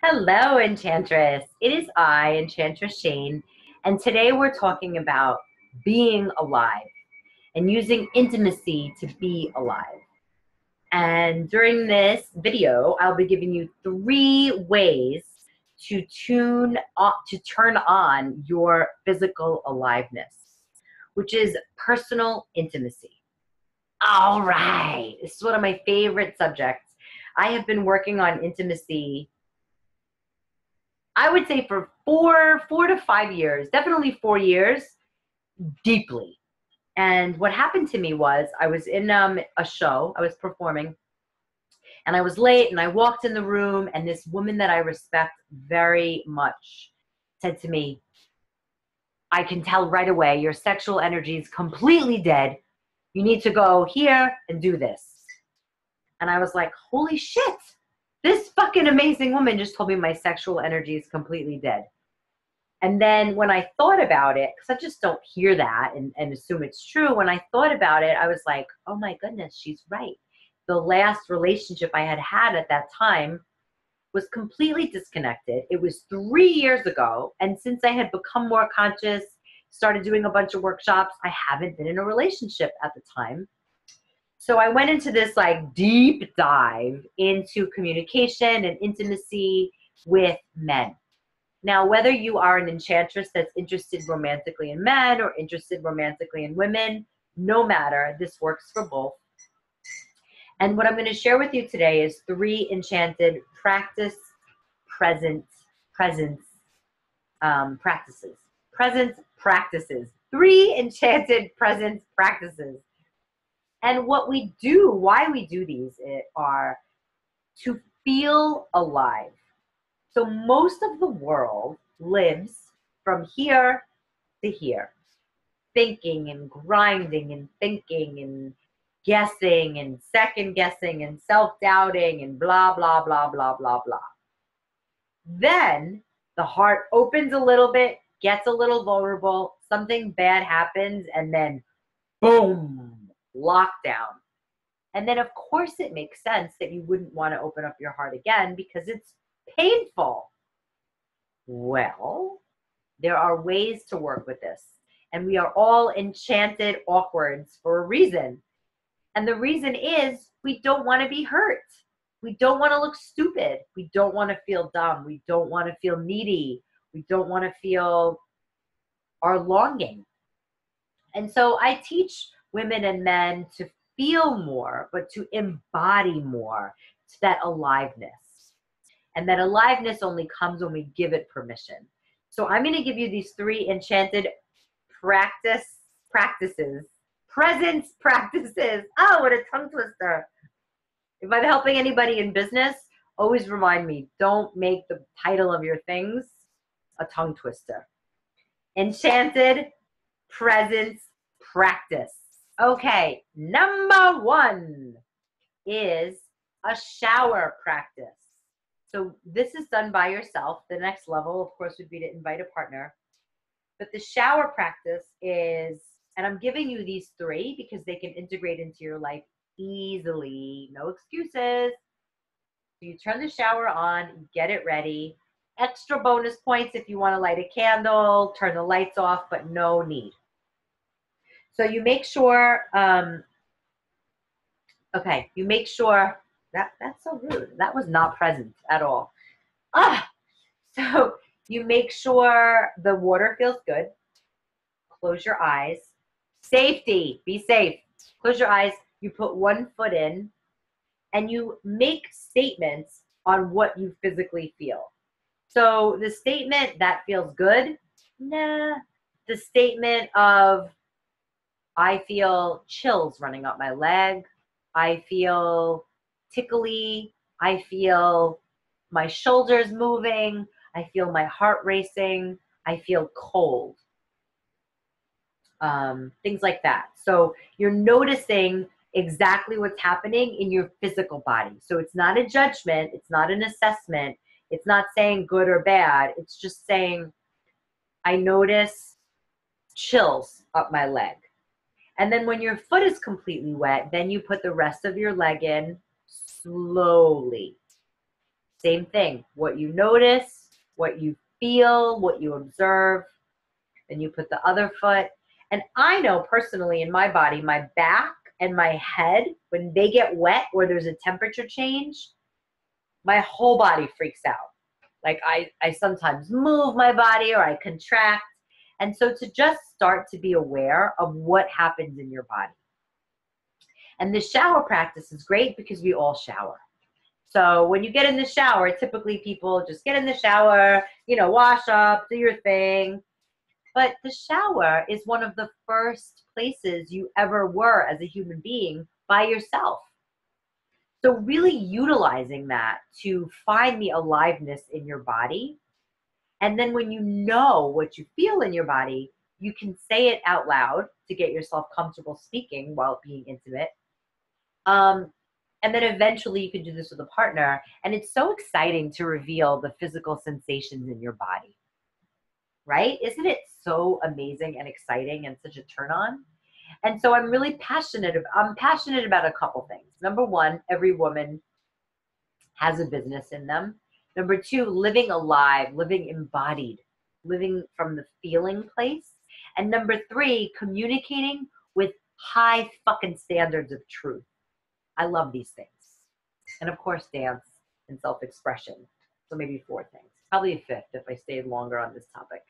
Hello, Enchantress. It is I, Enchantress Shane, and today we're talking about being alive and using intimacy to be alive. And during this video, I'll be giving you 3 ways to turn on your physical aliveness, which is personal intimacy. All right, this is one of my favorite subjects. I have been working on intimacy, I would say, for 4 to 5 years, definitely 4 years, deeply. And what happened to me was I was in a show, I was performing, and I was late, and I walked in the room, and this woman that I respect very much said to me, "I can tell right away your sexual energy is completely dead. You need to go here and do this." And I was like, holy shit, this fucking amazing woman just told me my sexual energy is completely dead. And then when I thought about it, because I just don't hear that and assume it's true, when I thought about it, I was like, oh my goodness, she's right. The last relationship I had at that time was completely disconnected. It was 3 years ago. And since I had become more conscious, started doing a bunch of workshops, I haven't been in a relationship at the time. So I went into this like deep dive into communication and intimacy with men. Now, whether you are an enchantress that's interested romantically in men or interested romantically in women, no matter, this works for both. And what I'm going to share with you today is 3 enchanted presence practices. Presence practices. 3 enchanted presence practices. And what we do, why we do these are to feel alive. So most of the world lives from here to here, thinking and grinding and thinking and guessing and second guessing and self-doubting and blah, blah, blah, blah, blah, blah. Then the heart opens a little bit, gets a little vulnerable, something bad happens, and then boom, lockdown. And then, of course, it makes sense that you wouldn't want to open up your heart again because it's painful. Well, there are ways to work with this. And we are all enchanted awkwards for a reason. And the reason is we don't want to be hurt. We don't want to look stupid. We don't want to feel dumb. We don't want to feel needy. We don't want to feel our longing. And so I teach women and men to feel more, but to embody more, to that aliveness. And that aliveness only comes when we give it permission. So I'm going to give you these 3 enchanted practices, presence practices. Oh, what a tongue twister. If I'm helping anybody in business, always remind me, don't make the title of your things a tongue twister. Enchanted presence practice. Okay, number 1 is a shower practice. So this is done by yourself. The next level, of course, would be to invite a partner. But the shower practice is, and I'm giving you these 3 because they can integrate into your life easily. No excuses. So you turn the shower on, get it ready. Extra bonus points if you want to light a candle, turn the lights off, but no need. So you make sure, you make sure, that's so rude. That was not present at all. So you make sure the water feels good. Close your eyes. Safety, be safe. Close your eyes. You put 1 foot in and you make statements on what you physically feel. So the statement that feels good, nah. The statement of, I feel chills running up my leg. I feel tickly. I feel my shoulders moving. I feel my heart racing. I feel cold. Things like that. So you're noticing exactly what's happening in your physical body. So it's not a judgment. It's not an assessment. It's not saying good or bad. It's just saying, I notice chills up my leg. And then when your foot is completely wet, then you put the rest of your leg in slowly. Same thing. What you notice, what you feel, what you observe, then you put the other foot. And I know personally in my body, my back and my head, when they get wet or there's a temperature change, my whole body freaks out. Like I sometimes move my body or I contract. And so to just start to be aware of what happens in your body. And the shower practice is great because we all shower. So when you get in the shower, typically people just get in the shower, you know, wash up, do your thing. But the shower is one of the first places you ever were as a human being by yourself. So really utilizing that to find the aliveness in your body. And then when you know what you feel in your body, you can say it out loud to get yourself comfortable speaking while being intimate. And then eventually you can do this with a partner. And it's so exciting to reveal the physical sensations in your body, right? Isn't it so amazing and exciting and such a turn on? And so I'm really passionate about a couple things. Number one, every woman has a business in them. Number two, living alive, living embodied, living from the feeling place. And number three, communicating with high fucking standards of truth. I love these things. And of course, dance and self-expression. So maybe four things, probably a fifth if I stayed longer on this topic.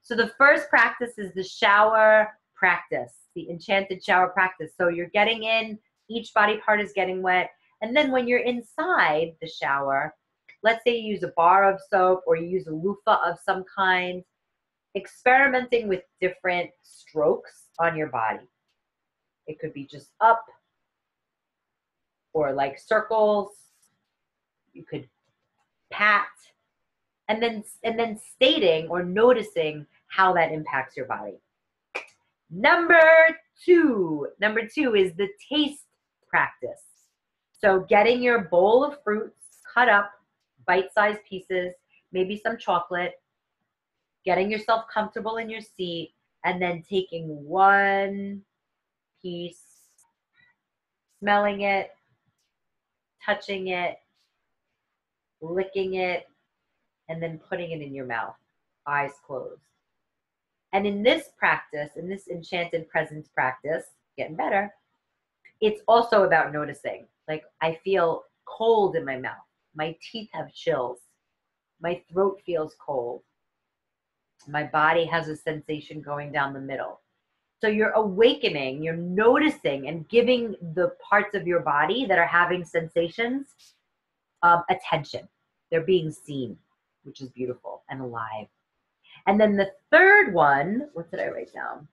So the first practice is the shower practice, the enchanted shower practice. So you're getting in, each body part is getting wet. And then when you're inside the shower, let's say you use a bar of soap or you use a loofah of some kind, experimenting with different strokes on your body. It could be just up, or like circles. You could pat, and then stating or noticing how that impacts your body. Number two is the taste practice. So getting your bowl of fruits cut up, bite-sized pieces, maybe some chocolate, getting yourself comfortable in your seat, and then taking one piece, smelling it, touching it, licking it, and then putting it in your mouth, eyes closed. And in this practice, in this enchanted presence practice, getting better, it's also about noticing. Like, I feel cold in my mouth. My teeth have chills. My throat feels cold. My body has a sensation going down the middle. So you're awakening, you're noticing and giving the parts of your body that are having sensations attention. They're being seen, which is beautiful and alive. And then the third one, what did I write down?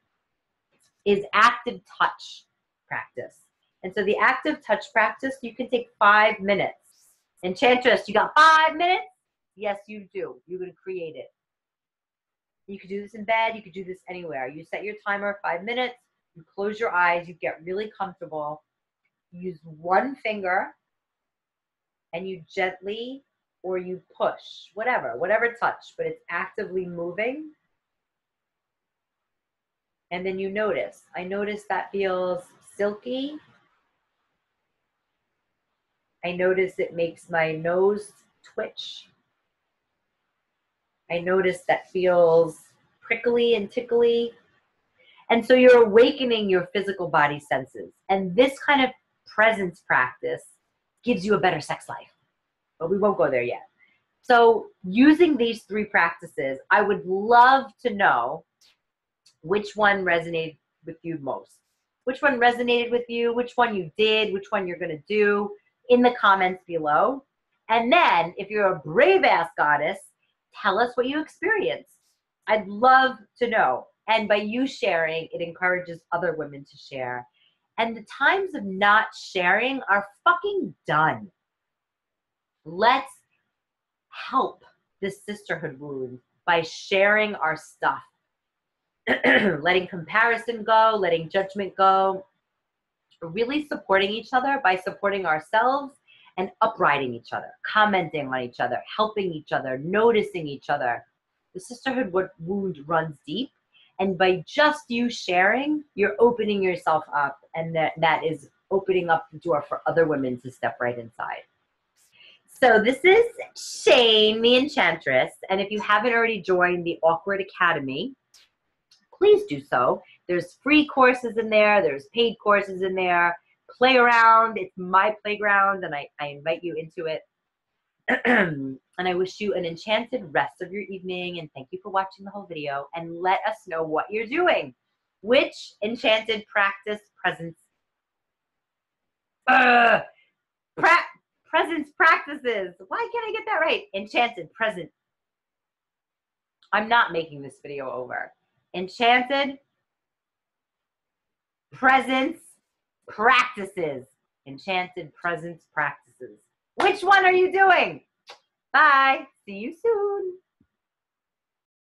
Is active touch practice. And so the active touch practice, you can take 5 minutes. Enchantress, you got 5 minutes? Yes, you do. You're going to create it. You could do this in bed. You could do this anywhere. You set your timer 5 minutes. You close your eyes. You get really comfortable. You use one finger and you gently, or you push, whatever touch, but it's actively moving. And then you notice. I notice that feels silky. I notice it makes my nose twitch. I notice that feels prickly and tickly. And so you're awakening your physical body senses. And this kind of presence practice gives you a better sex life. But we won't go there yet. So using these 3 practices, I would love to know which one resonated with you most. Which one resonated with you, which one you did, which one you're going to do in the comments below. And then if you're a brave ass goddess, tell us what you experienced. I'd love to know. And by you sharing, it encourages other women to share. And the times of not sharing are fucking done. Let's help this sisterhood wound by sharing our stuff. Letting comparison go, letting judgment go, really supporting each other by supporting ourselves and upriding each other, commenting on each other, helping each other, noticing each other. The sisterhood wound runs deep, and by just you sharing, you're opening yourself up, and that is opening up the door for other women to step right inside. So this is Shane, the Enchantress, and if you haven't already joined the Awkward Academy, please do so. There's free courses in there. There's paid courses in there. Play around. It's my playground, and I invite you into it. And I wish you an enchanted rest of your evening, and thank you for watching the whole video, and let us know what you're doing. Which enchanted practice presence presence practices. Why can't I get that right? Enchanted present. I'm not making this video over. Enchanted presence practices. Enchanted presence practices. Which one are you doing? Bye. See you soon.